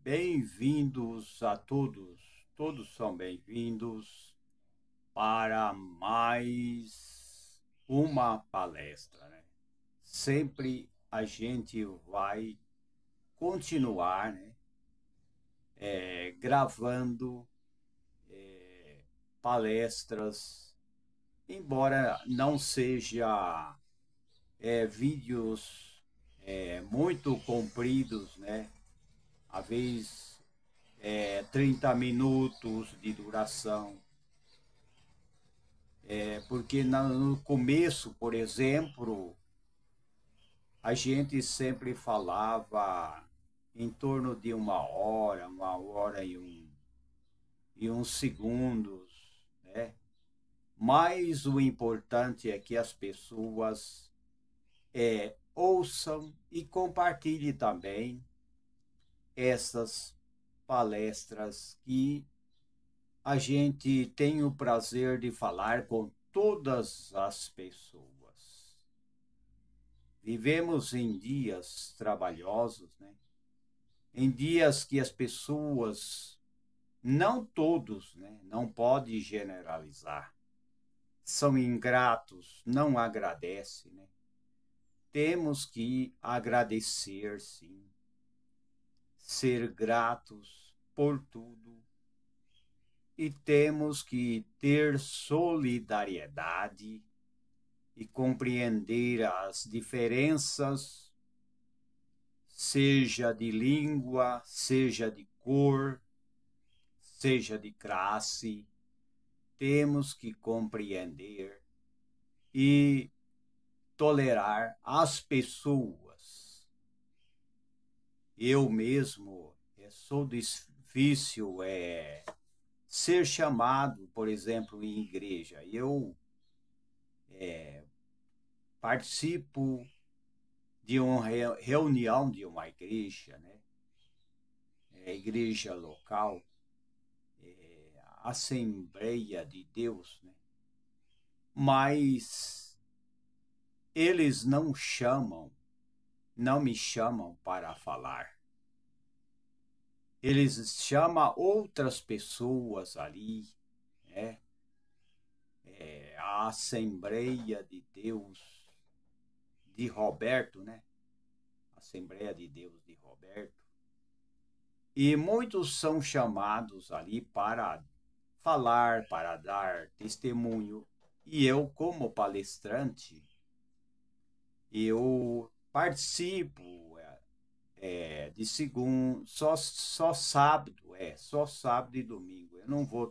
Bem-vindos a todos, todos são bem-vindos para mais uma palestra, né? Sempre a gente vai continuar, né, gravando palestras, embora não seja vídeos muito compridos, né? Às vezes 30 minutos de duração. Porque no começo, por exemplo, a gente sempre falava em torno de uma hora e uns segundos, né? Mas o importante é que as pessoas ouçam e compartilhem também essas palestras que a gente tem o prazer de falar com todas as pessoas. Vivemos em dias trabalhosos, né? Em dias que as pessoas, não todos, né? Não pode generalizar, são ingratos, não agradecem, né? Temos que agradecer, sim, ser gratos por tudo e temos que ter solidariedade e compreender as diferenças, seja de língua, seja de cor, seja de classe. Temos que compreender e tolerar as pessoas. Eu mesmo sou difícil ser chamado, por exemplo, em igreja. Eu participo de uma reunião de uma igreja, né? Igreja local, Assembleia de Deus, né? Mas eles não me chamam para falar. Eles chamam outras pessoas ali, né? A Assembleia de Deus de Roberto, né? Assembleia de Deus de Roberto. E muitos são chamados ali para falar, para dar testemunho. E eu, como palestrante, eu participo de segundo, só sábado, só sábado e domingo. Eu não vou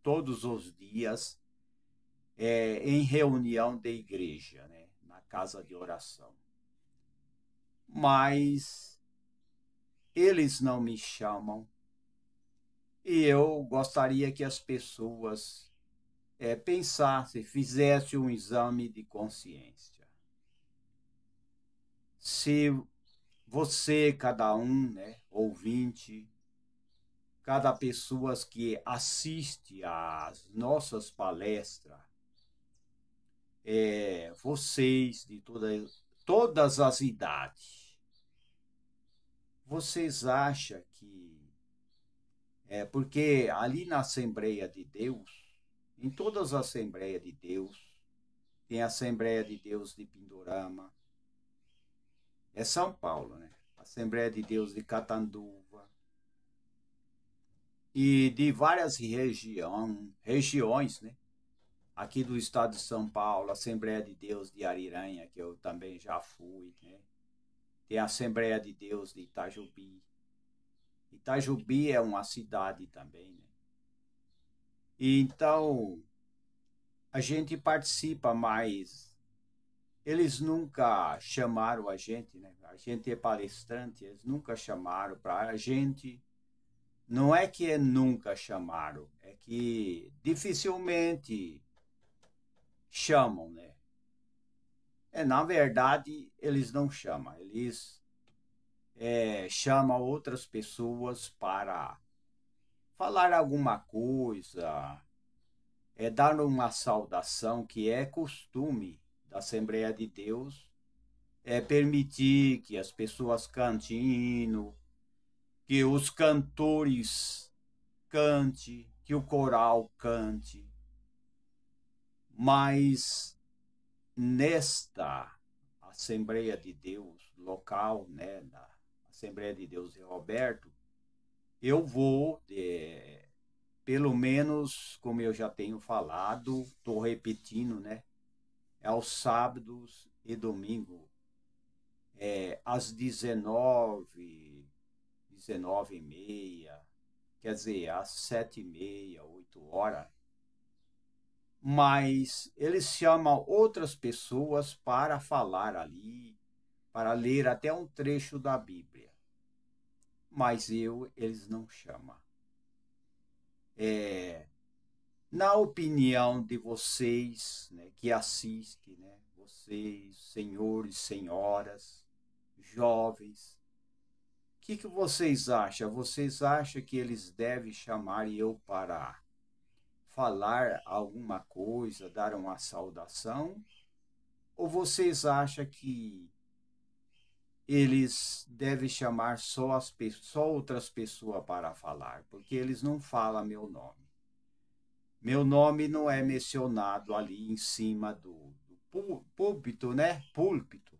todos os dias em reunião de igreja, né, na casa de oração. Mas eles não me chamam e eu gostaria que as pessoas pensassem, fizessem um exame de consciência. Se você, cada um, né, ouvinte, cada pessoa que assiste às nossas palestras, vocês de todas as idades, vocês acham que porque ali na Assembleia de Deus, em todas as Assembleias de Deus, tem a Assembleia de Deus de Pindorama, São Paulo, né? Assembleia de Deus de Catanduva e de várias regiões, né? Aqui do estado de São Paulo, Assembleia de Deus de Ariranha, que eu também já fui, né? Tem a Assembleia de Deus de Itajubi. Itajubi é uma cidade também, né? E então a gente participa mais. Eles nunca chamaram a gente, né? A gente é palestrante, eles nunca chamaram para a gente. Não é que nunca chamaram, é que dificilmente chamam, né? Na verdade, eles não chamam, eles chamam outras pessoas para falar alguma coisa, dar uma saudação que é costume da Assembleia de Deus, permitir que as pessoas cantem hino, que os cantores cante, que o coral cante, mas nesta Assembleia de Deus local, né, na Assembleia de Deus de Roberto, eu vou, pelo menos, como eu já tenho falado, estou repetindo, né, aos sábados e domingo, às 19h30, quer dizer, às 7h30, 8h, mas eles chamam outras pessoas para falar ali, para ler até um trecho da Bíblia. Mas eles não chamam. Na opinião de vocês, né, que assistem, né, vocês, senhores, senhoras, jovens, o que vocês acham? Vocês acham que eles devem chamar eu para falar alguma coisa, dar uma saudação? Ou vocês acham que eles devem chamar só outras pessoas para falar? Porque eles não falam meu nome. Meu nome não é mencionado ali em cima do púlpito, né? Púlpito.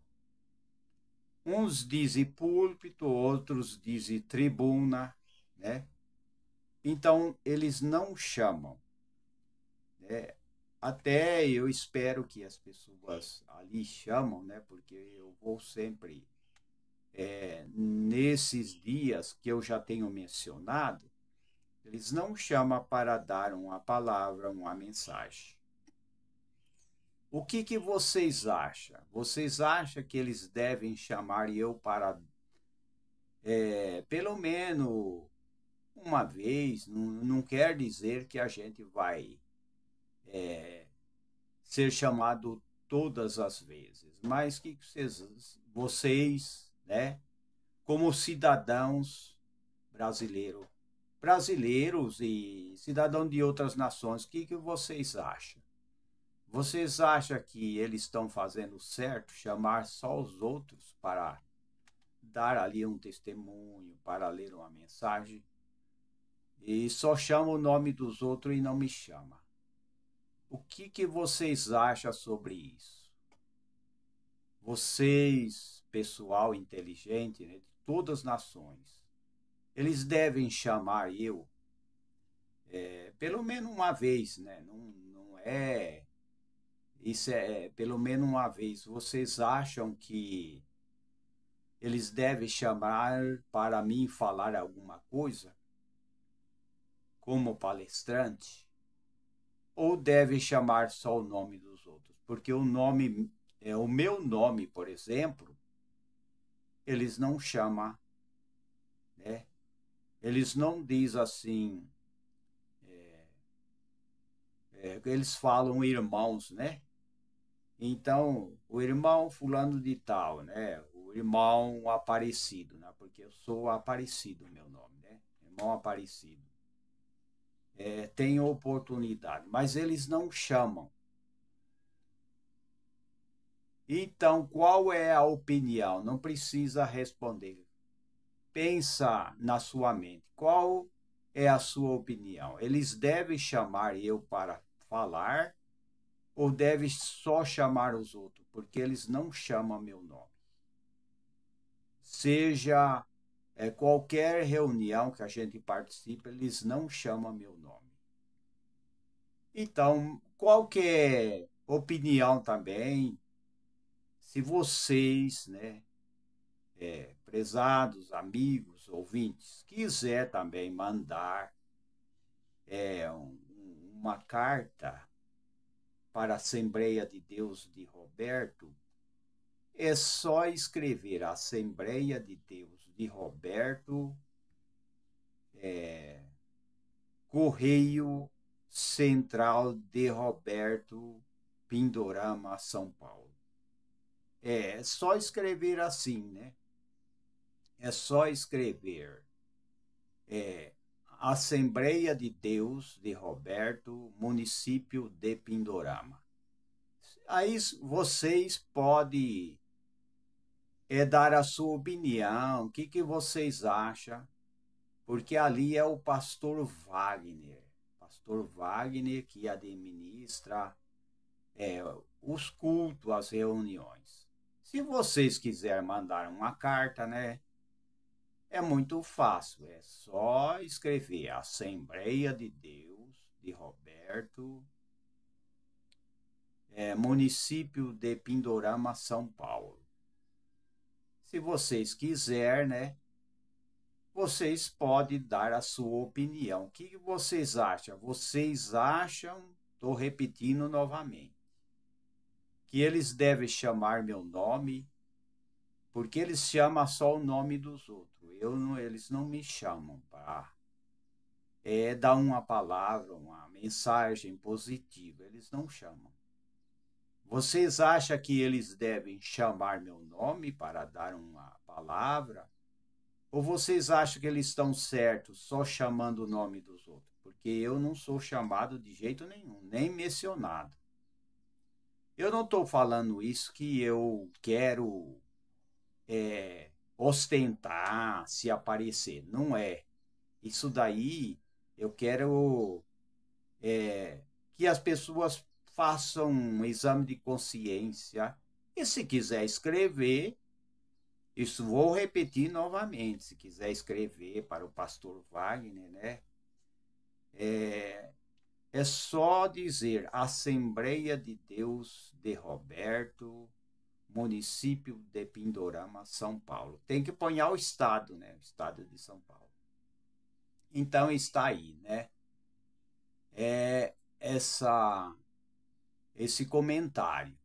Uns dizem púlpito, outros dizem tribuna, né? Então, eles não chamam, né? Até eu espero que as pessoas ali chamam, né? Porque eu vou sempre, nesses dias que eu já tenho mencionado, eles não chamam para dar uma palavra, uma mensagem. O que vocês acham? Vocês acham que eles devem chamar eu para, pelo menos uma vez? Não quer dizer que a gente vai ser chamado todas as vezes, mas que vocês, né, como cidadãos brasileiros e cidadãos de outras nações, o que vocês acham? Vocês acham que eles estão fazendo certo chamar só os outros para dar ali um testemunho, para ler uma mensagem, e só chama o nome dos outros e não me chama? O que vocês acham sobre isso? Vocês, pessoal inteligente, né, de todas as nações, eles devem chamar eu, pelo menos uma vez, né? Não é. Isso é pelo menos uma vez. Vocês acham que eles devem chamar para mim falar alguma coisa, como palestrante, ou deve chamar só o nome dos outros? Porque o meu nome, por exemplo, eles não chamam, né? Eles não dizem assim, eles falam irmãos, né? Então, o irmão fulano de tal, né? O irmão Aparecido, né? Porque eu sou Aparecido, meu nome, né? Irmão Aparecido. Tem oportunidade, mas eles não chamam. Então, qual é a opinião? Não precisa responder. Pensa na sua mente. Qual é a sua opinião? Eles devem chamar eu para falar ou devem só chamar os outros? Porque eles não chamam meu nome. Seja qualquer reunião que a gente participe, eles não chamam meu nome. Então, qualquer opinião também, se vocês, né, prezados amigos, ouvintes, quiser também mandar uma carta para a Assembleia de Deus de Roberto, é só escrever Assembleia de Deus de Roberto, Correio Central de Roberto, Pindorama, São Paulo. É só escrever assim, né? É só escrever Assembleia de Deus de Roberto, município de Pindorama. Aí vocês podem dar a sua opinião, o que vocês acham. porque ali é o pastor Wagner que administra os cultos, as reuniões. Se vocês quiserem mandar uma carta, né, é muito fácil, é só escrever Assembleia de Deus de Roberto, município de Pindorama, São Paulo. Se vocês quiserem, né, vocês podem dar a sua opinião. O que vocês acham? Vocês acham, estou repetindo novamente, que eles devem chamar meu nome, porque eles chamam só o nome dos outros. Eles não me chamam para dar uma palavra, uma mensagem positiva. Eles não chamam. Vocês acham que eles devem chamar meu nome para dar uma palavra? Ou vocês acham que eles estão certos só chamando o nome dos outros? Porque eu não sou chamado de jeito nenhum, nem mencionado. Eu não estou falando isso que eu quero ostentar, se aparecer. Não é. Isso daí eu quero que as pessoas façam um exame de consciência. E se quiser escrever, isso vou repetir novamente, se quiser escrever para o pastor Wagner, né? É só dizer Assembleia de Deus de Roberto, município de Pindorama, São Paulo. Tem que pôr o estado, né? O estado de São Paulo. Então está aí, né? Esse comentário.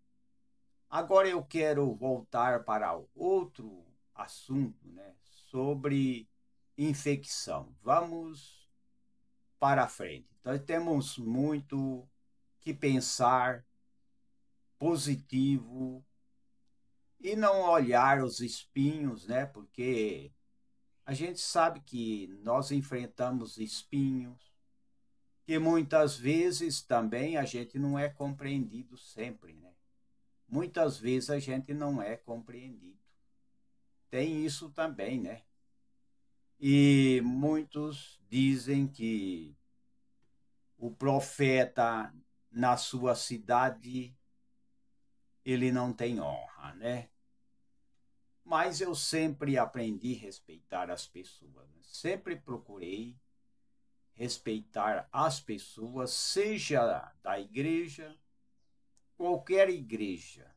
Agora eu quero voltar para outro assunto, né? Sobre infecção. Vamos para frente. Então temos muito que pensar positivo e não olhar os espinhos, né? Porque a gente sabe que nós enfrentamos espinhos, que muitas vezes também a gente não é compreendido sempre, né? Muitas vezes a gente não é compreendido. Tem isso também, né? E muitos dizem que o profeta na sua cidade ele não tem honra, né? Mas eu sempre aprendi a respeitar as pessoas, né? Sempre procurei respeitar as pessoas, seja da igreja, qualquer igreja.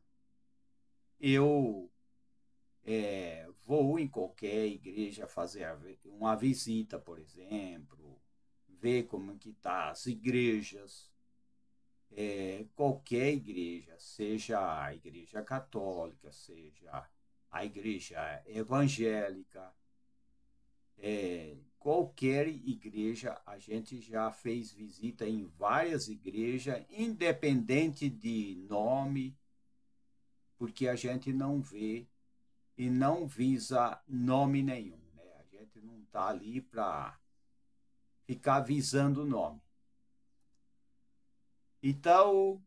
Eu vou em qualquer igreja fazer uma visita, por exemplo, ver como que tá as igrejas, qualquer igreja, seja a igreja católica, seja a igreja evangélica, qualquer igreja, a gente já fez visita em várias igrejas, independente de nome, porque a gente não vê e não visa nome nenhum, né? A gente não está ali para ficar visando o nome. Então,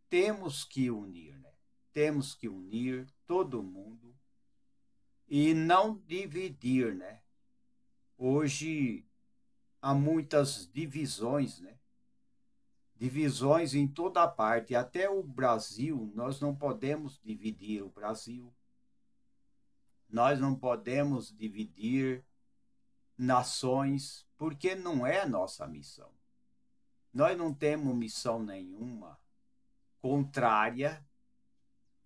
temos que unir, né? Temos que unir todo mundo e não dividir, né? Hoje há muitas divisões, né? Divisões em toda a parte, até o Brasil, nós não podemos dividir o Brasil. Nós não podemos dividir nações, porque não é nossa missão. Nós não temos missão nenhuma contrária,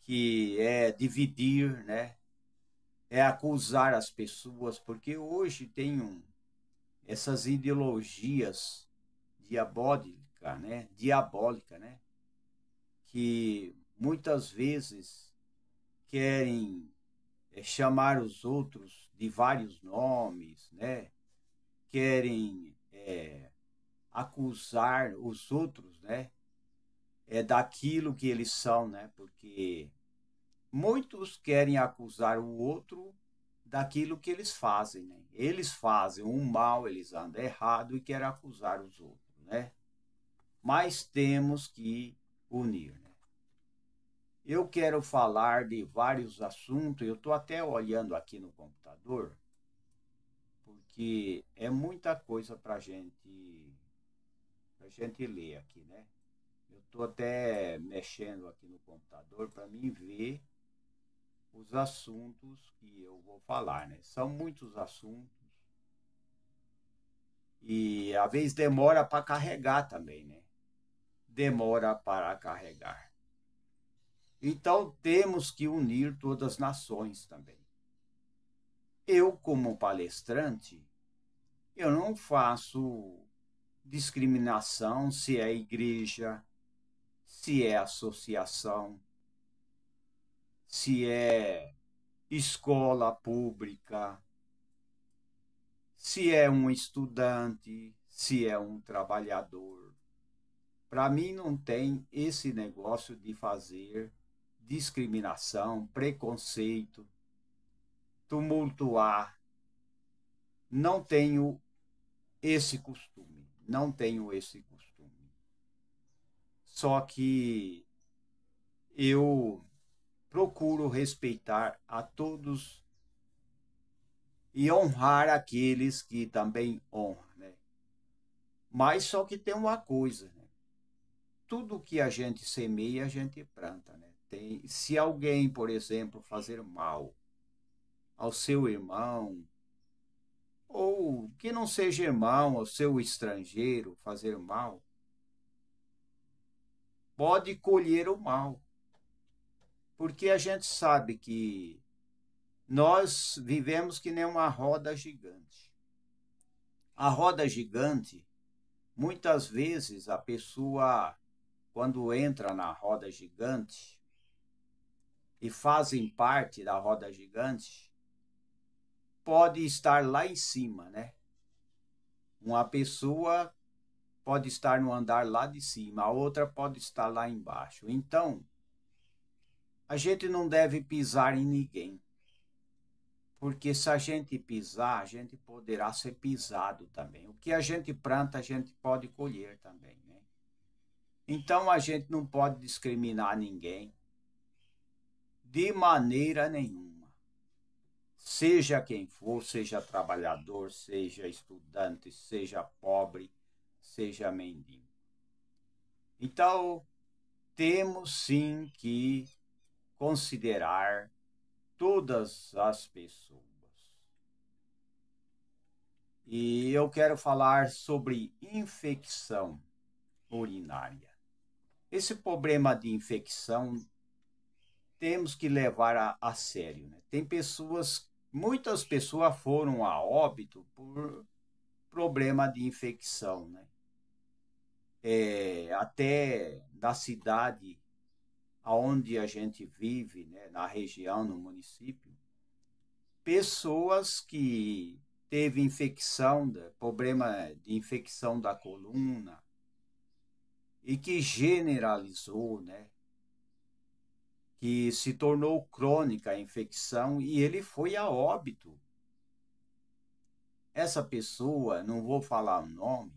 que é dividir, né? É acusar as pessoas, porque hoje tem essas ideologias diabólica, né? Que muitas vezes querem chamar os outros de vários nomes, né? Querem acusar os outros, né? Daquilo que eles são, né? Porque muitos querem acusar o outro daquilo que eles fazem, né? Eles fazem um mal, eles andam errado e querem acusar os outros, né? Mas temos que unir, né? Eu quero falar de vários assuntos, eu estou até olhando aqui no computador, porque é muita coisa para gente ler aqui, né? Eu estou até mexendo aqui no computador para mim ver os assuntos que eu vou falar, né? São muitos assuntos e às vezes demora para carregar também, né? Demora para carregar. Então temos que unir todas as nações também. Eu, como palestrante, eu não faço discriminação se é igreja, se é associação, se é escola pública, se é um estudante, se é um trabalhador. Para mim não tem esse negócio de fazer discriminação, preconceito, tumultuar. Não tenho esse costume, não tenho esse costume. Só que eu procuro respeitar a todos e honrar aqueles que também honram, né? Mas só que tem uma coisa, né? Tudo que a gente semeia, a gente planta, né? Se alguém, por exemplo, fazer mal ao seu irmão, ou que não seja irmão, ao seu estrangeiro, fazer mal, pode colher o mal. Porque a gente sabe que nós vivemos que nem uma roda gigante. A roda gigante, muitas vezes a pessoa, quando entra na roda gigante e fazem parte da roda gigante, pode estar lá em cima, né? Uma pessoa pode estar no andar lá de cima, a outra pode estar lá embaixo. Então, a gente não deve pisar em ninguém, porque se a gente pisar, a gente poderá ser pisado também. O que a gente planta, a gente pode colher também, né? Então, a gente não pode discriminar ninguém de maneira nenhuma. Seja quem for, seja trabalhador, seja estudante, seja pobre, seja mendigo. Então, temos sim que considerar todas as pessoas. E eu quero falar sobre infecção urinária. Esse problema de infecção temos que levar a sério, né? Tem pessoas, muitas pessoas foram a óbito por problema de infecção, né? Até na cidade onde a gente vive, né, na região, no município, pessoas que teve infecção, problema de infecção da coluna e que generalizou, né, que se tornou crônica a infecção e ele foi a óbito. Essa pessoa, não vou falar o nome,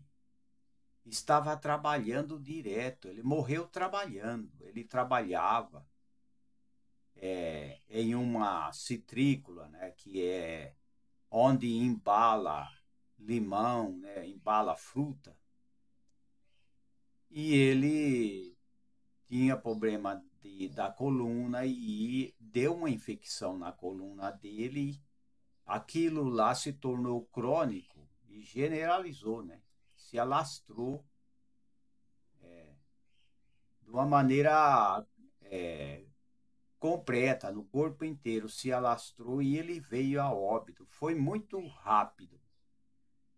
estava trabalhando direto, ele morreu trabalhando, ele trabalhava em uma citrícola, né, que é onde embala limão, né, embala fruta, e ele tinha problema da coluna e deu uma infecção na coluna dele, aquilo lá se tornou crônico e generalizou, né? Se alastrou de uma maneira é, completa, no corpo inteiro, se alastrou e ele veio a óbito. Foi muito rápido.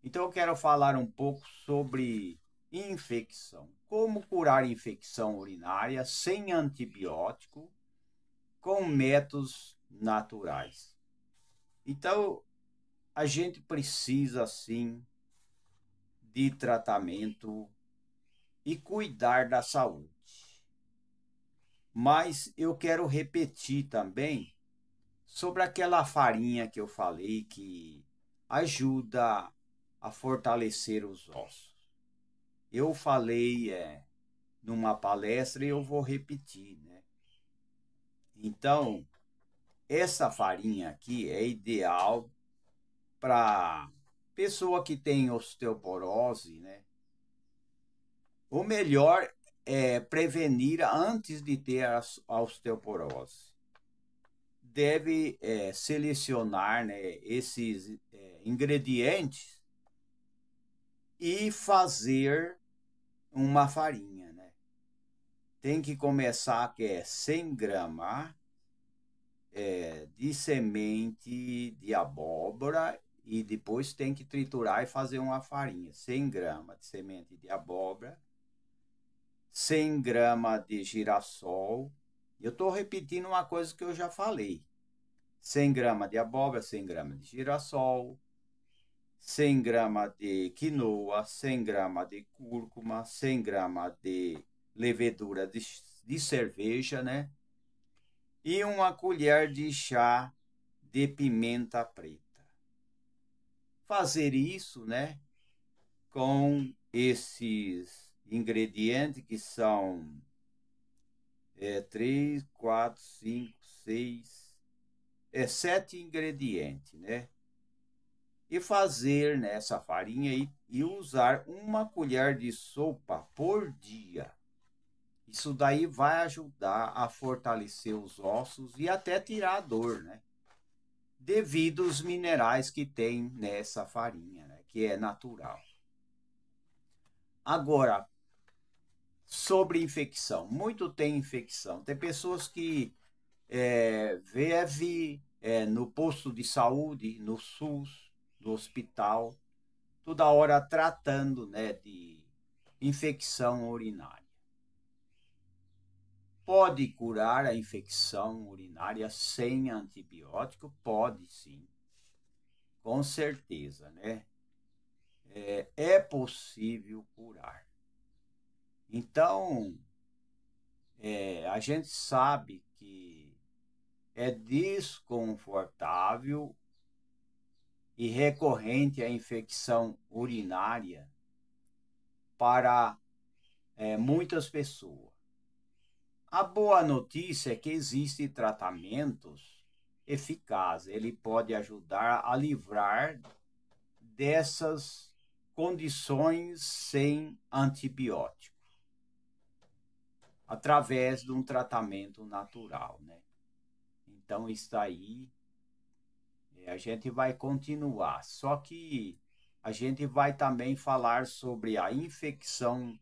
Então eu quero falar um pouco sobre infecção. Como curar infecção urinária sem antibiótico com métodos naturais. Então a gente precisa sim de tratamento e cuidar da saúde. Mas eu quero repetir também sobre aquela farinha que eu falei que ajuda a fortalecer os ossos. Eu falei numa palestra e eu vou repetir, né? Então, essa farinha aqui é ideal para Pessoa que tem osteoporose, né? O melhor é prevenir antes de ter a osteoporose. Deve selecionar, né, esses ingredientes e fazer uma farinha, né? Tem que começar que é 100 gramas de semente de abóbora e depois tem que triturar e fazer uma farinha. 100 gramas de semente de abóbora, 100 gramas de girassol. Eu estou repetindo uma coisa que eu já falei. 100 gramas de abóbora, 100 gramas de girassol, 100 gramas de quinoa, 100 gramas de cúrcuma, 100 gramas de levedura de cerveja, né? E uma colher de chá de pimenta preta. Fazer isso, né, com esses ingredientes que são 3, 4, 5, 6, 7 ingredientes, né? E fazer nessa farinha e usar uma colher de sopa por dia. Isso daí vai ajudar a fortalecer os ossos e até tirar a dor, né? Devido aos minerais que tem nessa farinha, né? Que é natural. Agora, sobre infecção. Muito tem infecção. Tem pessoas que vive no posto de saúde, no SUS, no hospital, toda hora tratando, né, de infecção urinária. Pode curar a infecção urinária sem antibiótico? Pode sim, com certeza, né? É possível curar. Então, a gente sabe que é desconfortável e recorrente a infecção urinária para muitas pessoas. A boa notícia é que existem tratamentos eficazes. Ele pode ajudar a livrar dessas condições sem antibiótico, através de um tratamento natural, né? Então, isso aí a gente vai continuar. Só que a gente vai também falar sobre a infecção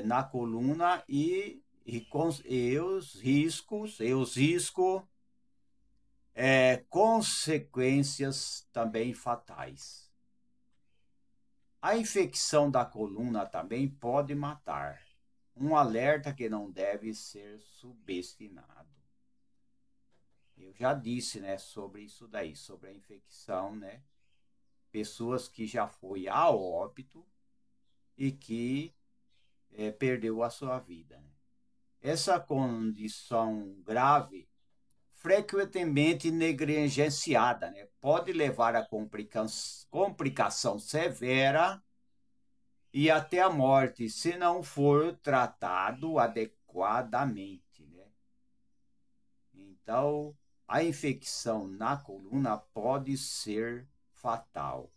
na coluna e os riscos, consequências também fatais. A infecção da coluna também pode matar. Um alerta que não deve ser subestimado. Eu já disse, né, sobre isso daí, sobre a infecção, né? Pessoas que já foi a óbito e que perdeu a sua vida, né? Essa condição grave, frequentemente negligenciada, né, pode levar a complicação severa e até a morte, se não for tratado adequadamente, né? Então, a infecção na coluna pode ser fatal,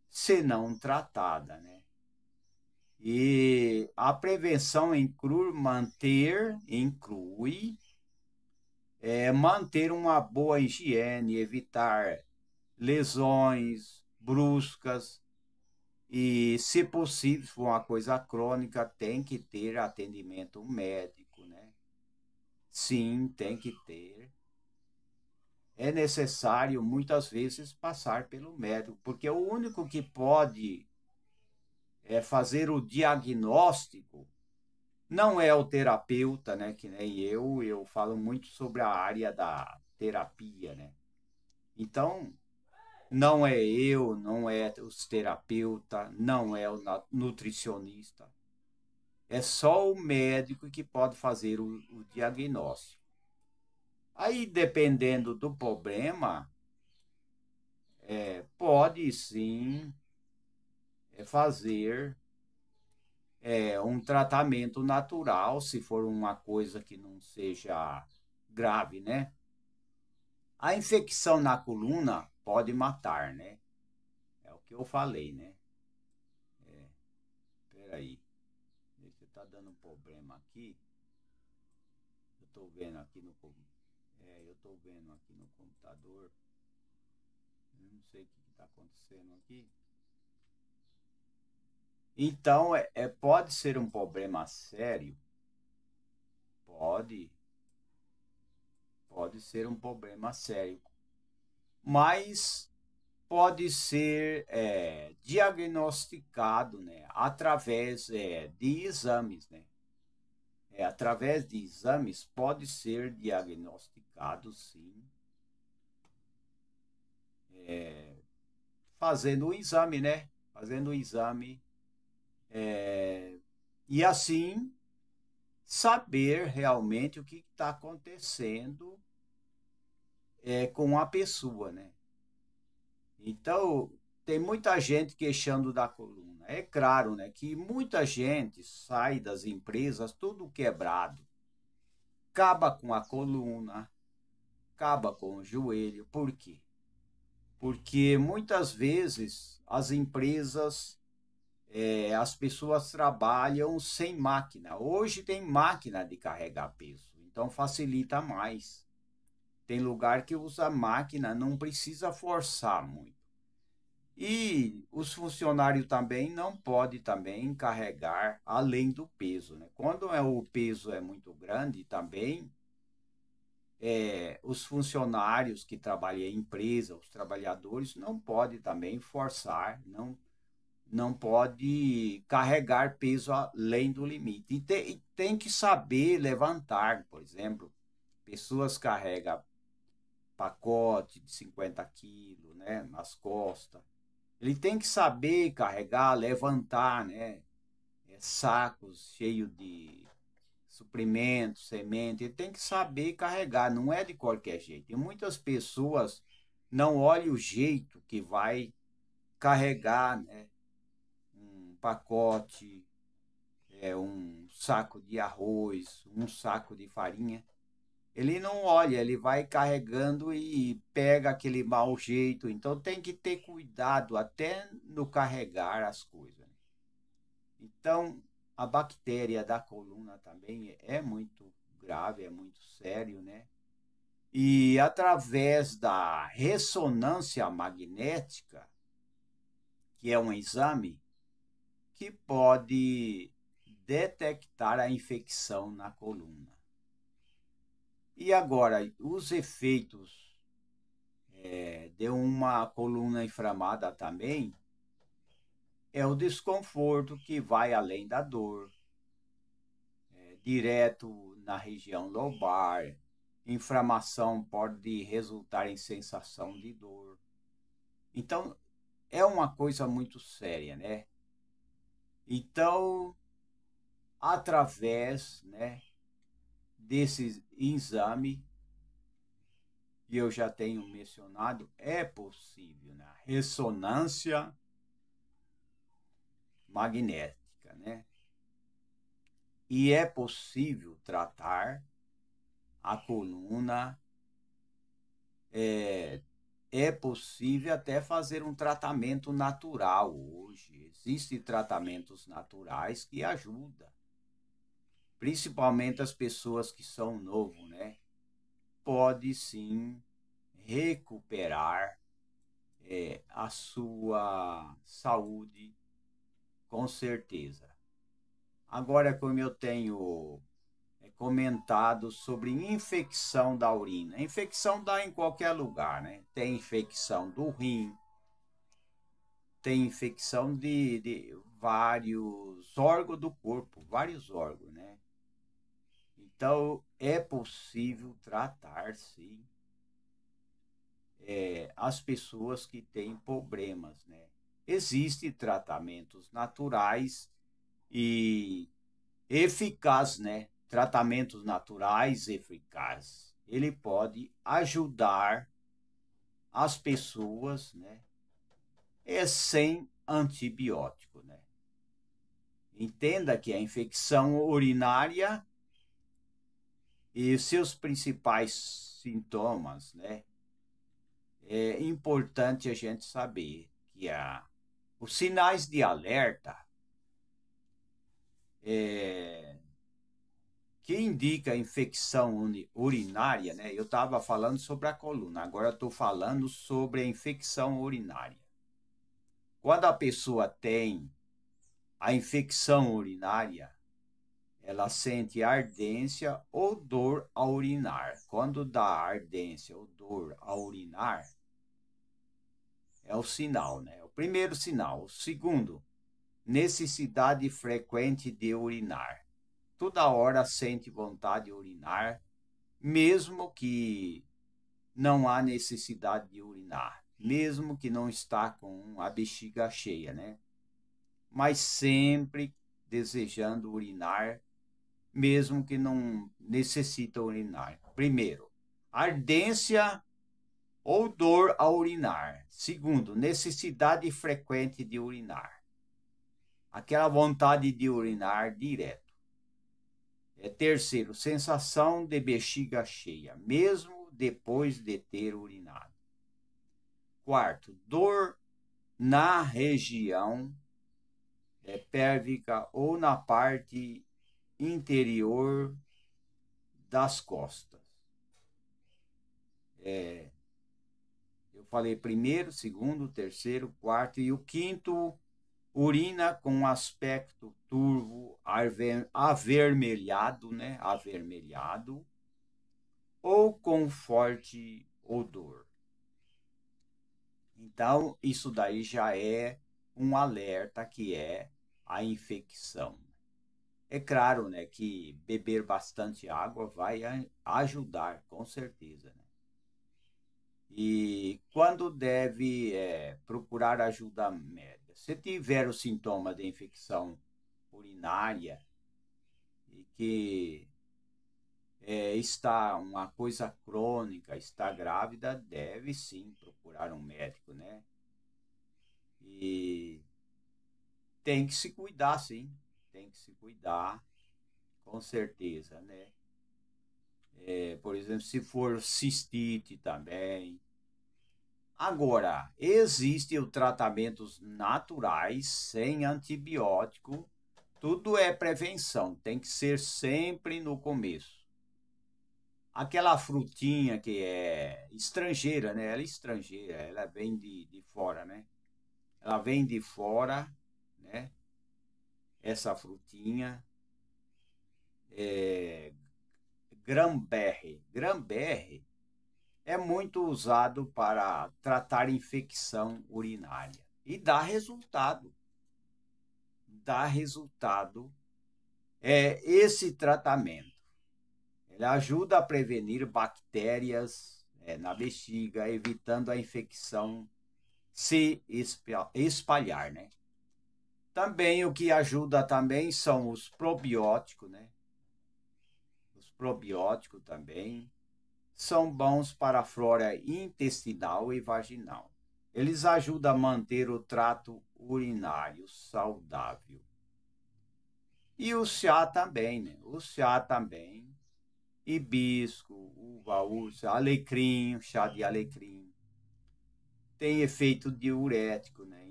se não tratada, né? E a prevenção inclui manter uma boa higiene, evitar lesões bruscas e, se possível, se for uma coisa crônica, tem que ter atendimento médico, né? Sim, tem que ter. É necessário, muitas vezes, passar pelo médico, porque o único que pode fazer o diagnóstico não é o terapeuta, né? Que nem eu falo muito sobre a área da terapia, né? Então, não é eu, não é os terapeutas, não é o nutricionista. É só o médico que pode fazer o diagnóstico. Aí, dependendo do problema, pode sim fazer um tratamento natural, se for uma coisa que não seja grave, né? A infecção na coluna pode matar, né? que eu falei, né? Peraí. Deixa eu tá dando um problema aqui. Eu tô vendo aqui no eu tô vendo aqui no computador. Eu não sei o que está acontecendo aqui. Então, pode ser um problema sério. Pode ser um problema sério. Mas pode ser diagnosticado, né, através de exames, né? Através de exames pode ser diagnosticado, sim, fazendo o exame, né? Fazendo o exame e assim saber realmente o que está acontecendo com a pessoa, né? Então, tem muita gente queixando da coluna. É claro, né, que muita gente sai das empresas tudo quebrado, acaba com a coluna, acaba com o joelho. Por quê? Porque muitas vezes as empresas, as pessoas trabalham sem máquina. Hoje tem máquina de carregar peso, então facilita mais. Tem lugar que usa máquina, não precisa forçar muito. E os funcionários também não podem também carregar além do peso, né? Quando o peso é muito grande também, os funcionários que trabalham em empresa, os trabalhadores, não podem também forçar, não pode carregar peso além do limite. E tem que saber levantar, por exemplo, pessoas carregam pacote de 50 quilos, né, nas costas. Ele tem que saber carregar, levantar, né, sacos cheios de suprimentos, semente. Ele tem que saber carregar, não é de qualquer jeito. E muitas pessoas não olham o jeito que vai carregar, né, um pacote, um saco de arroz, um saco de farinha. Ele não olha, ele vai carregando e pega aquele mau jeito. Então tem que ter cuidado até no carregar as coisas. Então a bactéria da coluna também é muito grave, é muito sério, né? E através da ressonância magnética, que é um exame que pode detectar a infecção na coluna. E agora, os efeitos de uma coluna inflamada também é o desconforto que vai além da dor, direto na região lombar. Inflamação pode resultar em sensação de dor. Então, é uma coisa muito séria, né? Então, através, né, desse exame que eu já tenho mencionado, é possível, né? Ressonância magnética, né? E é possível tratar a coluna, é possível até fazer um tratamento natural hoje. Existem tratamentos naturais que ajudam, principalmente as pessoas que são novos, né? Pode sim recuperar a sua saúde, com certeza. Agora, como eu tenho comentado sobre infecção da urina. A infecção dá em qualquer lugar, né? Tem infecção do rim, tem infecção de vários órgãos do corpo, vários órgãos, né? Então, é possível tratar, sim, as pessoas que têm problemas, né? Existem tratamentos naturais e eficazes, né? Tratamentos naturais eficazes. Ele pode ajudar as pessoas, né? Sem antibiótico, né? Entenda que a infecção urinária e seus principais sintomas, né? É importante a gente saber que Os sinais de alerta que indica infecção urinária, né? Eu estava falando sobre a coluna, agora estou falando sobre a infecção urinária. Quando a pessoa tem a infecção urinária, ela sente ardência ou dor ao urinar. Quando dá ardência ou dor ao urinar, é o sinal, né? O primeiro sinal. O segundo, necessidade frequente de urinar. Toda hora sente vontade de urinar, mesmo que não há necessidade de urinar, mesmo que não está com a bexiga cheia, né? Mas sempre desejando urinar, mesmo que não necessita urinar. Primeiro, ardência ou dor ao urinar. Segundo, necessidade frequente de urinar. Aquela vontade de urinar direto. Terceiro, sensação de bexiga cheia, mesmo depois de ter urinado. Quarto, dor na região pélvica ou na parte interior das costas. Eu falei primeiro, segundo, terceiro, quarto e o quinto, urina com aspecto turvo, avermelhado, né? Avermelhado, ou com forte odor. Então, isso daí já é um alerta que é a infecção. É claro, né, que beber bastante água vai ajudar, com certeza, né? E quando deve procurar ajuda médica? Se tiver o sintoma de infecção urinária e que está uma coisa crônica, está grávida, deve sim procurar um médico, né? E tem que se cuidar, sim. Tem que se cuidar, com certeza, né? Por exemplo, se for cistite também. Agora, existem os tratamentos naturais, sem antibiótico. Tudo é prevenção, tem que ser sempre no começo. Aquela frutinha que é estrangeira, né? Ela é estrangeira, ela vem de fora, né? Ela vem de fora, né? Essa frutinha é Granberry. Granberry é muito usado para tratar infecção urinária e dá resultado. Dá resultado esse tratamento. Ele ajuda a prevenir bactérias na bexiga, evitando a infecção se espalhar, né? Também o que ajuda também são os probióticos, né? Os probióticos também são bons para a flora intestinal e vaginal. Eles ajudam a manter o trato urinário saudável. E o chá também, né? O chá também. Hibisco, uva ursa, alecrim, chá de alecrim. Tem efeito diurético, né?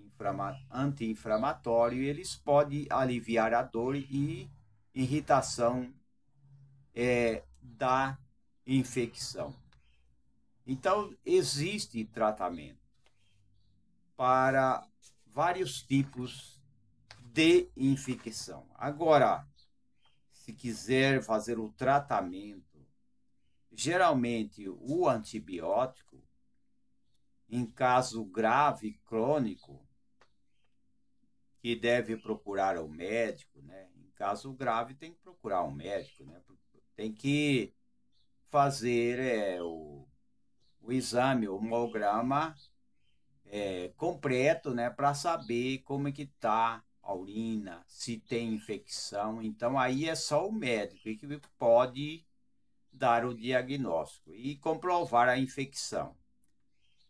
Anti-inflamatório, e eles podem aliviar a dor e irritação da infecção. Então, existe tratamento para vários tipos de infecção. Agora, se quiser fazer o tratamento, geralmente o antibiótico, em caso grave, crônico, que deve procurar o médico, né? Em caso grave, tem que procurar um médico, né? Tem que fazer o exame, o hemograma completo, né? Para saber como é que está a urina, se tem infecção. Então, aí é só o médico que pode dar o diagnóstico e comprovar a infecção.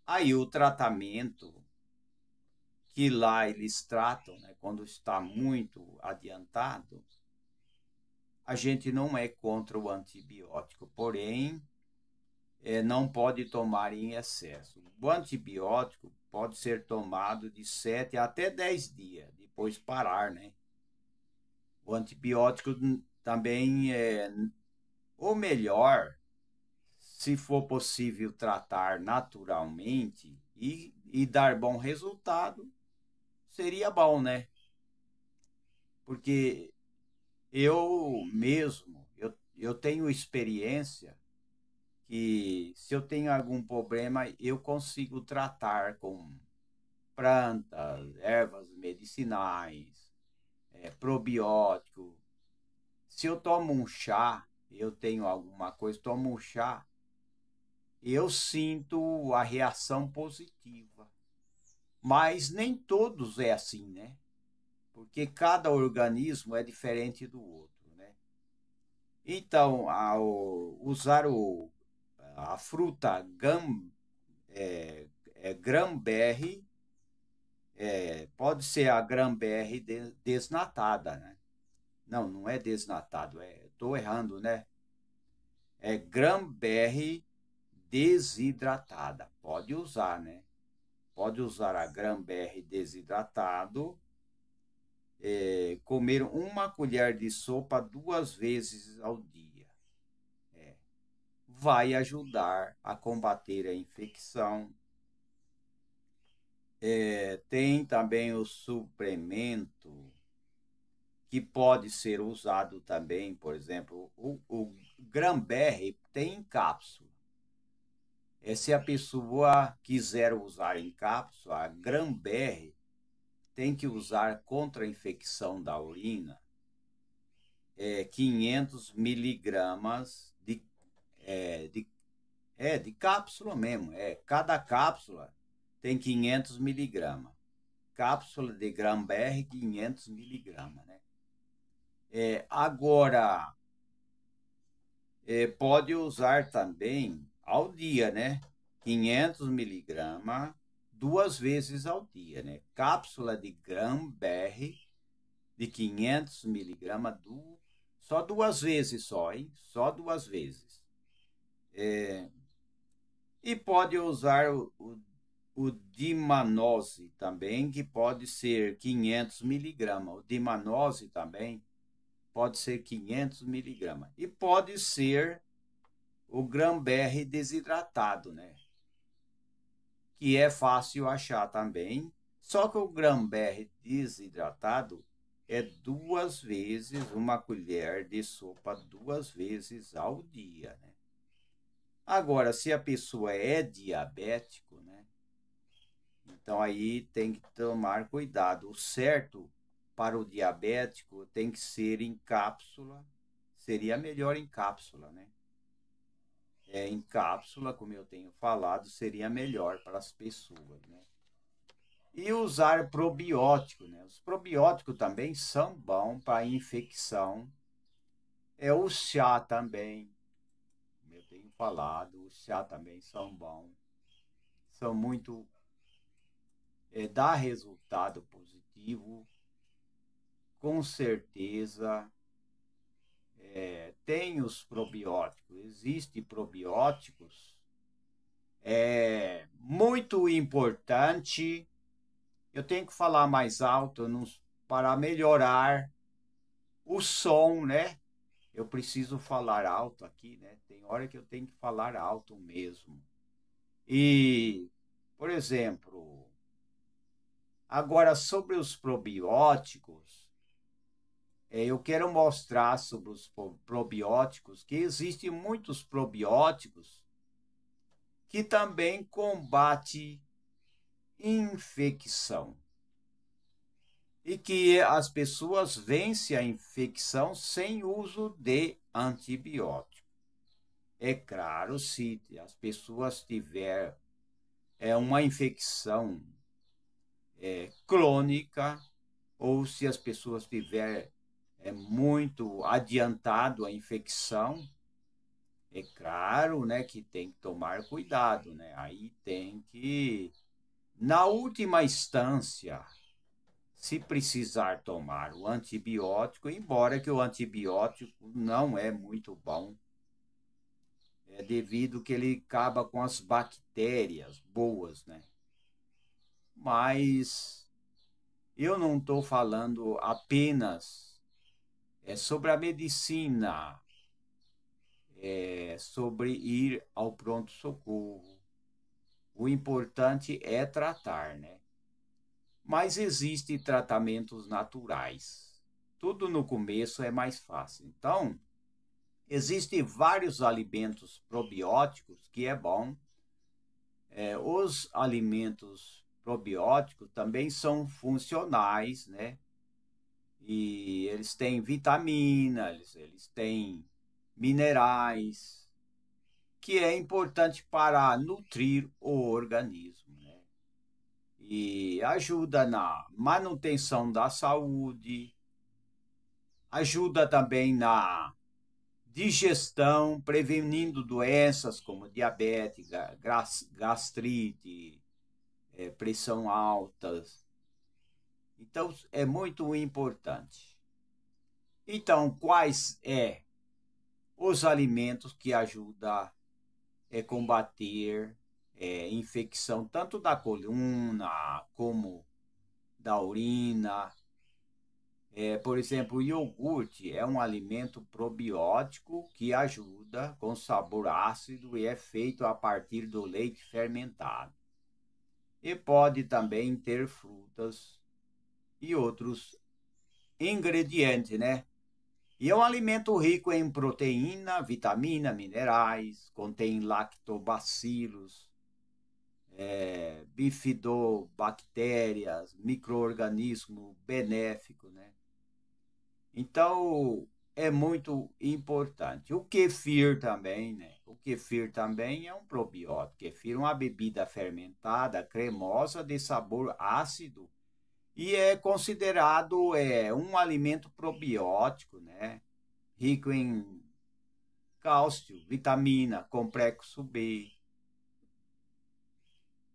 Aí o tratamento que lá eles tratam, né, quando está muito adiantado, a gente não é contra o antibiótico, porém não pode tomar em excesso. O antibiótico pode ser tomado de 7 até 10 dias, depois parar, né? O antibiótico também ou melhor, se for possível tratar naturalmente e dar bom resultado, seria bom, né? Porque eu mesmo, eu tenho experiência que se eu tenho algum problema, eu consigo tratar com plantas, ervas medicinais, probiótico. Se eu tomo um chá, eu tenho alguma coisa, tomo um chá, eu sinto a reação positiva. Mas nem todos é assim, né? Porque cada organismo é diferente do outro, né? Então, ao usar a fruta Granberry, pode ser a Granberry desnatada, né? Não, não é desnatado, estou errando, né? É Granberry desidratada. Pode usar, né? Pode usar a Granberry desidratado, comer uma colher de sopa 2 vezes ao dia. Vai ajudar a combater a infecção. Tem também o suplemento que pode ser usado também, por exemplo, o Granberry tem em cápsula. Se a pessoa quiser usar em cápsula, a Granberry tem que usar contra a infecção da urina 500 miligramas de cápsula mesmo. Cada cápsula tem 500 miligramas. Cápsula de Granberry, 500 miligramas, né? Agora, pode usar também ao dia, né? 500 miligramas 2 vezes ao dia, né? Cápsula de Granberry de 500 miligramas só 2 vezes só, hein? Só 2 vezes. E pode usar o Dimanose também, que pode ser 500 miligramas. O Dimanose também pode ser 500 miligramas. E pode ser o Granberry desidratado, né? Que é fácil achar também. Só que o Granberry desidratado é 2 vezes, uma colher de sopa 2 vezes ao dia, né? Agora, se a pessoa é diabético, né? Então aí tem que tomar cuidado. O certo para o diabético tem que ser em cápsula. Seria melhor em cápsula, né? Em cápsula, como eu tenho falado, seria melhor para as pessoas, né? E usar probiótico, né? Os probióticos também são bons para infecção. O chá também, como eu tenho falado, o chá também são bons. São muito, dá resultado positivo, com certeza. Tem os probióticos, existem probióticos. É muito importante. Eu tenho que falar mais alto para melhorar o som, né? Eu preciso falar alto aqui, né? Tem hora que eu tenho que falar alto mesmo. E, por exemplo, agora sobre os probióticos, eu quero mostrar sobre os probióticos que existem muitos probióticos que também combatem infecção e que as pessoas vencem a infecção sem uso de antibiótico. É claro, se as pessoas tiverem uma infecção crônica ou se as pessoas tiverem muito adiantado a infecção, é claro, né, que tem que tomar cuidado, né? Aí tem que, na última instância, se precisar tomar o antibiótico, embora que o antibiótico não é muito bom, É devido que ele acaba com as bactérias boas, né? Mas eu não estou falando apenas sobre a medicina, sobre ir ao pronto-socorro. O importante é tratar, né? Mas existem tratamentos naturais. Tudo no começo é mais fácil. Então, existem vários alimentos probióticos que é bom. Os alimentos probióticos também são funcionais, né? E eles têm vitaminas, eles têm minerais, que é importante para nutrir o organismo, né? E ajuda na manutenção da saúde, ajuda também na digestão, prevenindo doenças como diabetes, gastrite, pressão alta. Então, é muito importante. Então, quais os alimentos que ajudam a combater infecção tanto da coluna como da urina? Por exemplo, o iogurte é um alimento probiótico que ajuda com sabor ácido e é feito a partir do leite fermentado. E pode também ter frutas e outros ingredientes, né? E é um alimento rico em proteína, vitamina, minerais, contém lactobacilos, bifidobactérias, micro-organismo benéfico, né? Então, é muito importante. O kefir também, né? O kefir também é um probiótico. Kefir é uma bebida fermentada, cremosa, de sabor ácido e é considerado um alimento probiótico, né? Rico em cálcio, vitamina, complexo B.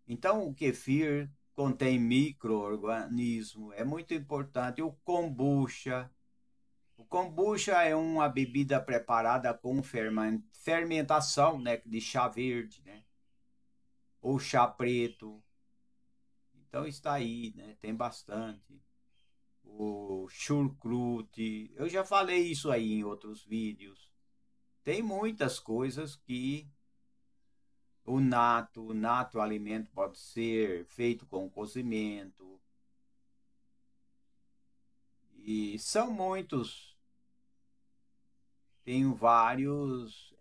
Então, o kefir contém micro-organismo, é muito importante. O kombucha. O kombucha é uma bebida preparada com fermentação, né, de chá verde, né? Ou chá preto. Então está aí, né? Tem bastante. O chucrute. Eu já falei isso aí em outros vídeos. Tem muitas coisas que o nato o alimento pode ser feito com cozimento. E são muitos. Tenho vários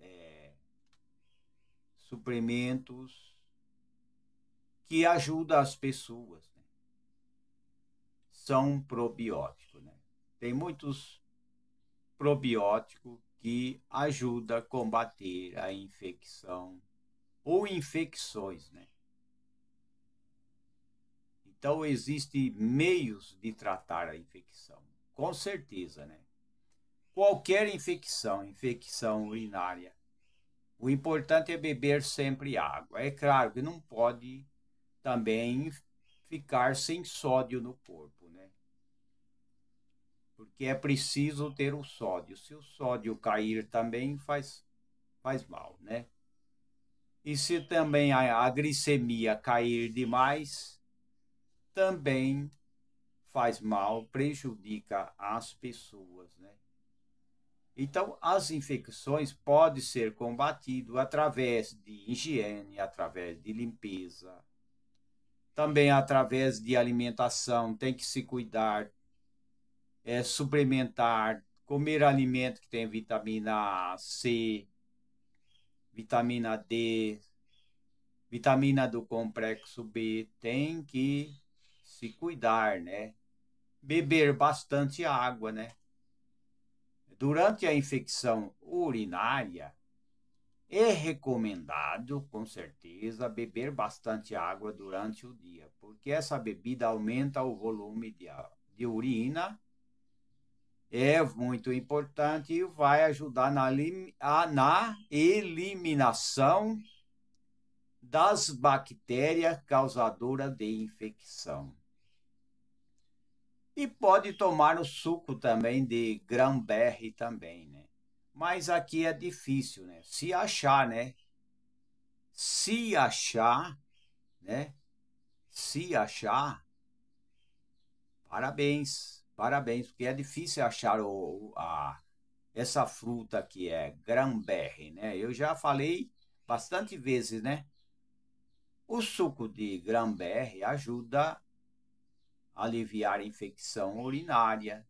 suprimentos que ajudam as pessoas, né? São probióticos, né? Tem muitos probióticos que ajudam a combater a infecção ou infecções, né? Então, existem meios de tratar a infecção, com certeza, né? Qualquer infecção, infecção urinária, o importante é beber sempre água. É claro que não pode também ficar sem sódio no corpo, né? Porque é preciso ter o sódio. Se o sódio cair também faz mal, né? E se também a glicemia cair demais, também faz mal, prejudica as pessoas, né? Então, as infecções podem ser combatidas através de higiene, através de limpeza, também através de alimentação, tem que se cuidar, suplementar, comer alimento que tem vitamina C, vitamina D, vitamina do complexo B, tem que se cuidar, né? Beber bastante água, né? Durante a infecção urinária, é recomendado, com certeza, beber bastante água durante o dia, porque essa bebida aumenta o volume de urina, é muito importante e vai ajudar na eliminação das bactérias causadoras de infecção. E pode tomar o suco também de grão-berry também, né? Mas aqui é difícil, né? Se achar, né? Se achar, né? Se achar, parabéns, parabéns, porque é difícil achar essa fruta que é Granberry, né? Eu já falei bastante vezes, né? O suco de Granberry ajuda a aliviar a infecção urinária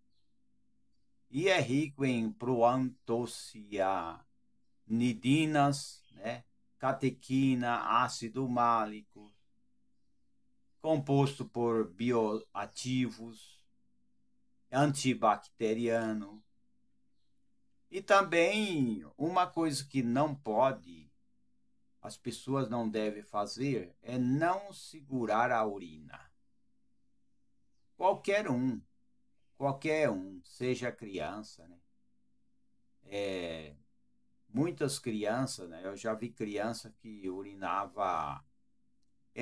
e é rico em proantocianidinas, né? Catequina, ácido málico, composto por bioativos, antibacteriano. E também uma coisa que não pode, as pessoas não devem fazer é não segurar a urina. Qualquer um, seja criança, né? Muitas crianças, né? Eu já vi criança que urinava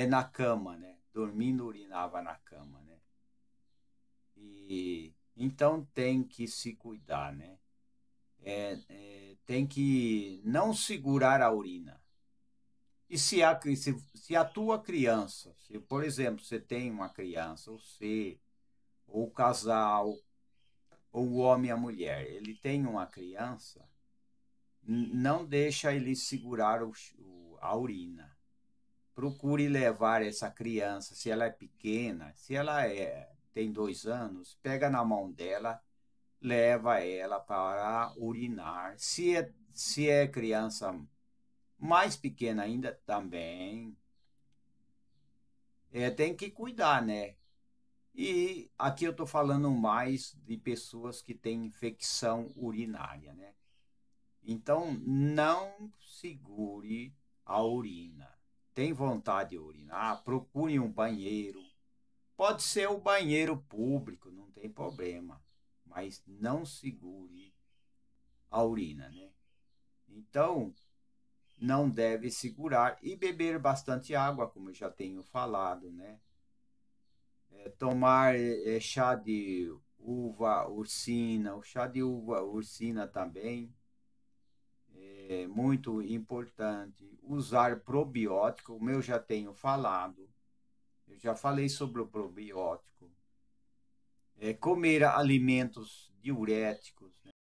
na cama, né? Dormindo urinava na cama, né? E então tem que se cuidar, né? Tem que não segurar a urina. E se a tua criança, se por exemplo você tem uma criança, ou o casal, ou o homem e a mulher, ele tem uma criança, não deixa ele segurar a urina. Procure levar essa criança, se ela é pequena, se ela tem 2 anos, pega na mão dela, leva ela para urinar. Se é criança mais pequena ainda, também tem que cuidar, né? E aqui eu estou falando mais de pessoas que têm infecção urinária, né? Então, não segure a urina. Tem vontade de urinar? Procure um banheiro. Pode ser o banheiro público, não tem problema. Mas não segure a urina, né? Então, não deve segurar e beber bastante água, como eu já tenho falado, né? Tomar chá de uva ursina, o chá de uva ursina também é muito importante. Usar probiótico, como eu já tenho falado, eu já falei sobre o probiótico. Comer alimentos diuréticos,